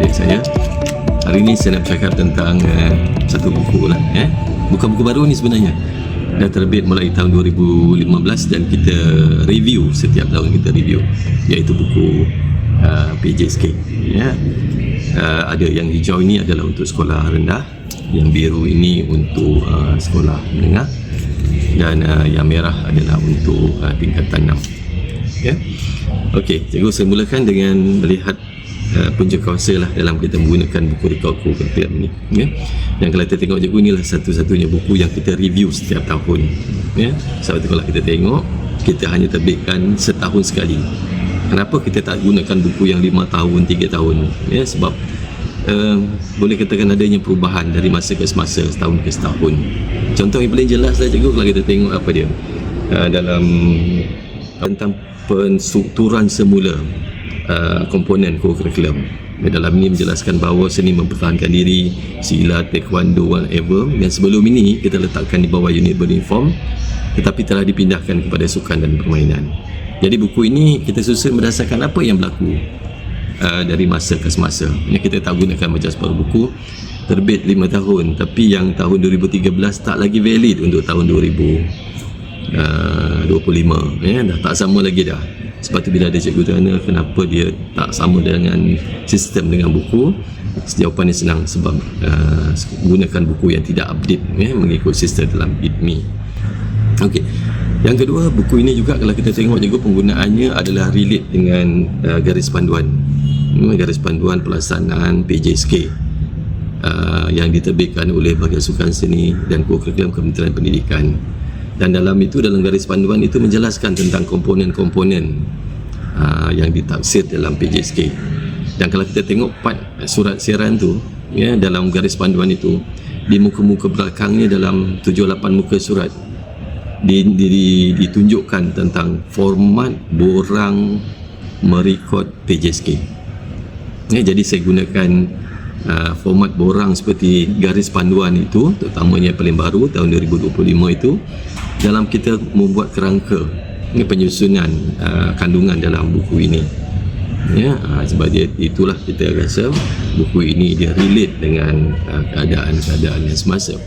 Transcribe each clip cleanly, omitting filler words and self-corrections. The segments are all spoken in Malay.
adik saya. Hari ini saya nak bercakap tentang satu buku lah. Bukan buku baru ni sebenarnya, dah terbit mulai tahun 2015 dan kita review, setiap tahun kita review, iaitu buku PJSK. Ada yang hijau ini adalah untuk sekolah rendah, yang biru ini untuk sekolah menengah, dan yang merah adalah untuk tingkatan 6. Okey, cikgu, saya mulakan dengan melihat punca kuasa lah dalam kita menggunakan buku rekod kurikulum ni. Dan kalau kita tengok, cikgu, inilah satu-satunya buku yang kita review setiap tahun. Sebab itu kalau kita tengok, kita hanya terbitkan setahun sekali. Kenapa kita tak gunakan buku yang 5 tahun, 3 tahun? Sebab boleh katakan adanya perubahan dari masa ke semasa, setahun ke setahun. Contoh yang paling jelas lah, cikgu, kalau kita tengok apa dia dalam tentang penstrukturan semula komponen kurikulum. Dalam ini menjelaskan bahawa seni mempertahankan diri, silat, taekwondo, whatever, yang sebelum ini kita letakkan di bawah unit beruniform, tetapi telah dipindahkan kepada sukan dan permainan. Jadi buku ini kita susun berdasarkan apa yang berlaku dari masa ke semasa. Kita tak gunakan macam separuh buku terbit 5 tahun, tapi yang tahun 2013 tak lagi valid untuk tahun 2025. Dah tak sama lagi dah. Sebab tu bila ada cikgu tanya kenapa dia tak sama dengan sistem dengan buku, jawapannya senang, sebab gunakan buku yang tidak update mengikut sistem dalam IDMI. Okey. Yang kedua, buku ini juga kalau kita tengok juga penggunaannya adalah relate dengan garis panduan pelaksanaan PJSK yang diterbitkan oleh Bahagian Sukan Seni dan Kurikulum Kementerian Pendidikan. Dan dalam garis panduan itu menjelaskan tentang komponen-komponen yang ditafsir dalam PJSK. Dan kalau kita tengok part surat siaran tu, dalam garis panduan itu, di muka-muka belakangnya dalam 7-8 muka surat ditunjukkan tentang format borang merekod PJSK. Jadi saya gunakan format borang seperti garis panduan itu, terutamanya yang paling baru tahun 2025 itu, dalam kita membuat kerangka penyusunan kandungan dalam buku ini. Sebab itulah kita rasa buku ini dia relate dengan keadaan yang semasa.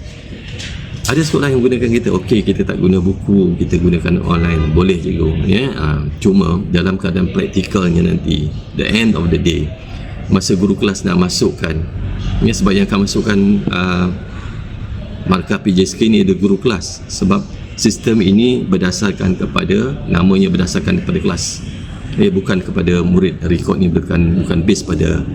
Ada sekolah yang gunakan kita, okey, kita tak guna buku, kita gunakan online, boleh cikgu. Cuma dalam keadaan praktikalnya nanti, the end of the day, masa guru kelas nak masukkan, sebab yang akan masukkan markah PJSK ni ada guru kelas, sebab sistem ini berdasarkan kepada, namanya berdasarkan kepada kelas, bukan kepada murid. Rekod ni bukan base pada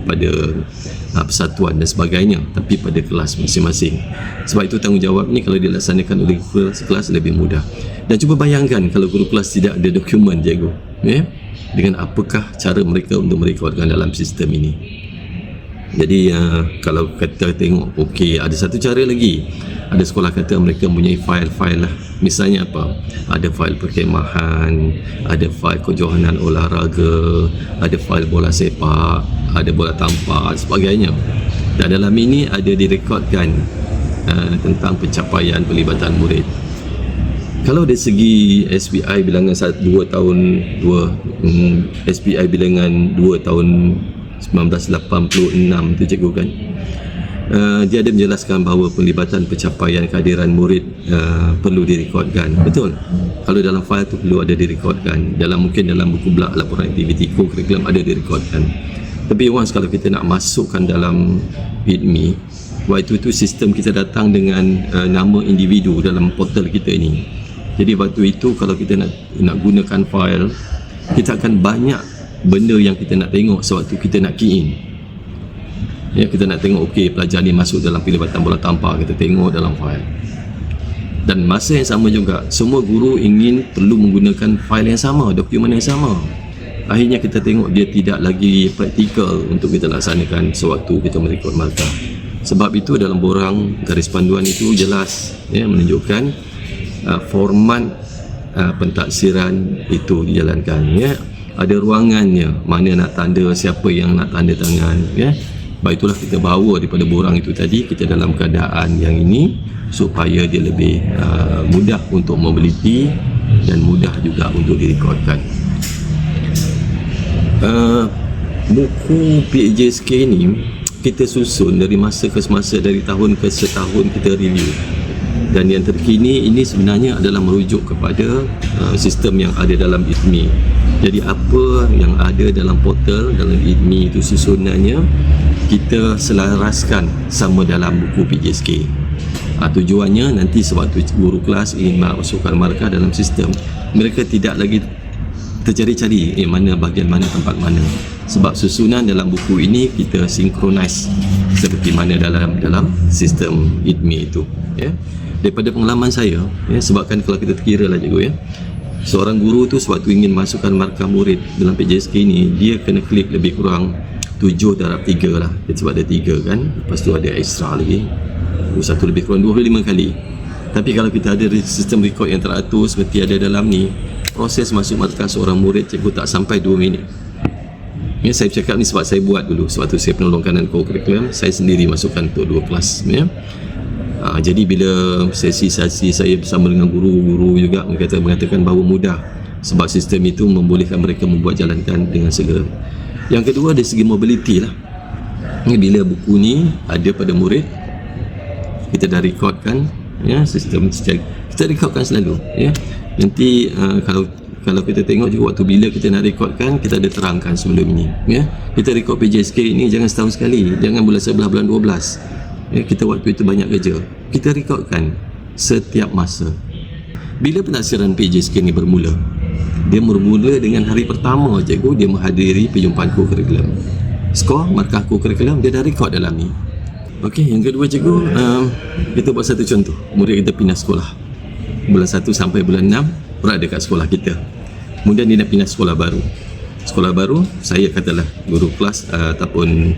persatuan dan sebagainya, tapi pada kelas masing-masing. Sebab itu tanggungjawab ni kalau dilaksanakan oleh guru kelas lebih mudah. Dan cuba bayangkan kalau guru kelas tidak ada dokumen, cikgu, dengan apakah cara mereka untuk merekodkan dalam sistem ini. Jadi kalau kita tengok, okey, ada satu cara lagi. Ada sekolah kata mereka mempunyai fail-fail lah. Misalnya apa? Ada fail perkhemahan, ada fail kejohanan olahraga, ada fail bola sepak, ada bola tampar, sebagainya. Dan dalam ini ada direkodkan tentang pencapaian pelibatan murid. Kalau dari segi SPI bilangan 2 tahun SPI bilangan 2 tahun 1986 tu, cikgu, kan, dia ada menjelaskan bahawa pelibatan pencapaian kehadiran murid perlu direkodkan. Betul. Kalau dalam fail tu perlu ada direkodkan. Mungkin dalam buku belak laporan aktiviti kurikulum ada direkodkan. Tapi once kalau kita nak masukkan dalam IDMI, waktu itu sistem kita datang dengan nama individu dalam portal kita ini. Jadi waktu itu kalau kita nak gunakan fail, kita akan banyak benda yang kita nak tengok sewaktu kita nak key in. Kita nak tengok, okey, pelajar ni masuk dalam pelibatan bola tampar, kita tengok dalam fail. Dan masa yang sama juga, semua guru perlu menggunakan fail yang sama, dokumen yang sama. Akhirnya kita tengok dia tidak lagi praktikal untuk kita laksanakan sewaktu kita merekod markah. Sebab itu dalam borang garis panduan itu jelas menunjukkan format pentaksiran itu dijalankan. Ada ruangannya, mana nak tanda, siapa yang nak tanda tangan. Sebab itulah kita bawa daripada borang itu tadi, kita dalam keadaan yang ini supaya dia lebih mudah untuk mobiliti dan mudah juga untuk direkodkan. Buku PJSK ni kita susun dari masa ke semasa, dari tahun ke setahun kita review. Dan yang terkini ini sebenarnya adalah merujuk kepada sistem yang ada dalam IDMI. Jadi apa yang ada dalam portal, dalam IDMI itu susunannya kita selaraskan sama dalam buku PJSK. Tujuannya nanti sewaktu guru kelas ingin masukkan markah dalam sistem, mereka tidak lagi tercari-cari mana bahagian mana, tempat mana. Sebab susunan dalam buku ini kita synchronize seperti mana dalam sistem IDMI itu, ya. Daripada pengalaman saya, ya, sebabkan kalau kita terkira lah cikgu, ya, seorang guru tu sewaktu ingin masukkan markah murid dalam PJSK ini, dia kena klik lebih kurang 7 darab 3 lah, sebab ada 3 kan, lepas tu ada extra lagi, satu lebih kurang 25 kali. Tapi kalau kita ada sistem rekod yang teratur seperti ada dalam ni, proses masuk markah seorang murid cikgu tak sampai 2 minit. Ya, saya cakap ni sebab saya buat dulu sewaktu saya penolong kanan co-curriculum, saya sendiri masukkan untuk 2 kelas, ya. Jadi bila sesi-sesi saya bersama dengan guru-guru juga mengatakan bahawa mudah sebab sistem itu membolehkan mereka membuat jalankan dengan segera. Yang kedua dari segi mobility lah. Bila buku ni ada pada murid, kita dah rekodkan, ya, sistem kita rekodkan selalu, ya. Nanti kalau kita tengok juga waktu bila kita nak rekodkan, kita ada terangkan sebelum ini, ya. Kita rekod PJSK ini jangan setahun sekali, jangan bulan 11, bulan 12. Ya, kita waktu itu banyak kerja, kita rekodkan setiap masa. Bila penaksiran PJSK ni bermula, dia bermula dengan hari pertama cikgu dia menghadiri perjumpaan co-curriculum. Skor markah co-curriculum dia dah rekod dalam ni. Okey, yang kedua cikgu, kita buat satu contoh. Murid kita pindah sekolah bulan 1 sampai bulan 6 berada kat sekolah kita, kemudian dia nak pindah sekolah baru. Sekolah baru, saya katalah guru kelas ataupun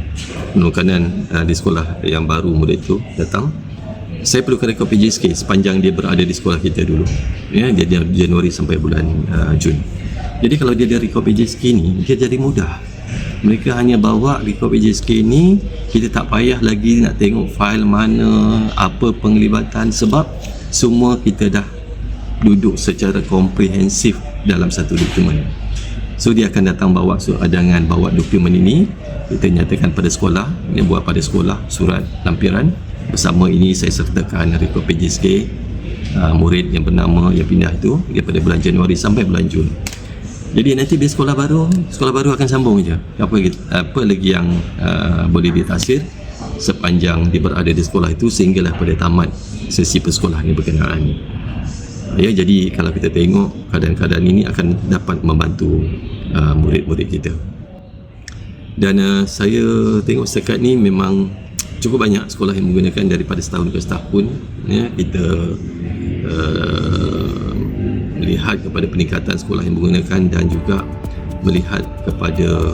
penolong kanan di sekolah yang baru murid itu datang, saya perlukan rekod PJSK sepanjang dia berada di sekolah kita dulu, ya, dia Januari sampai bulan Jun. Jadi kalau dia ada rekod PJSK ni, dia jadi mudah. Mereka hanya bawa rekod PJSK ni, kita tak payah lagi nak tengok fail mana, apa penglibatan, sebab semua kita dah duduk secara komprehensif dalam satu dokumen. So dia akan datang bawa adangan, bawa dokumen ini, kita nyatakan pada sekolah, dia buat pada sekolah surat lampiran, bersama ini saya sertakan rekod PJSK murid yang bernama yang pindah itu daripada bulan Januari sampai bulan Jun. Jadi nanti bila sekolah baru akan sambung je. Apa lagi yang boleh ditaksir sepanjang dia berada di sekolah itu sehinggalah pada tamat sesi persekolahan yang berkenaan. Ya, jadi kalau kita tengok keadaan-keadaan ini akan dapat membantu murid-murid kita. Dan saya tengok setakat ni memang cukup banyak sekolah yang menggunakan daripada setahun ke setahun, ya. Kita melihat kepada peningkatan sekolah yang menggunakan dan juga melihat kepada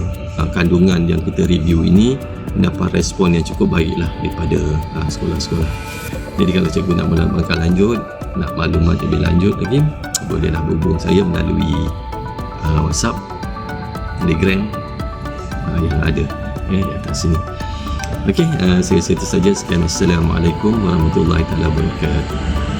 kandungan yang kita review ini mendapat respon yang cukup baiklah daripada sekolah-sekolah. Jadi kalau cikgu nak melangkah lanjut, nak maklumat lebih lanjut lagi, bolehlah hubung saya melalui WhatsApp, Telegram yang ada, ya, di atas sini. Okey, saya rasa itu saja. Sekian, Assalamualaikum warahmatullahi wabarakatuh.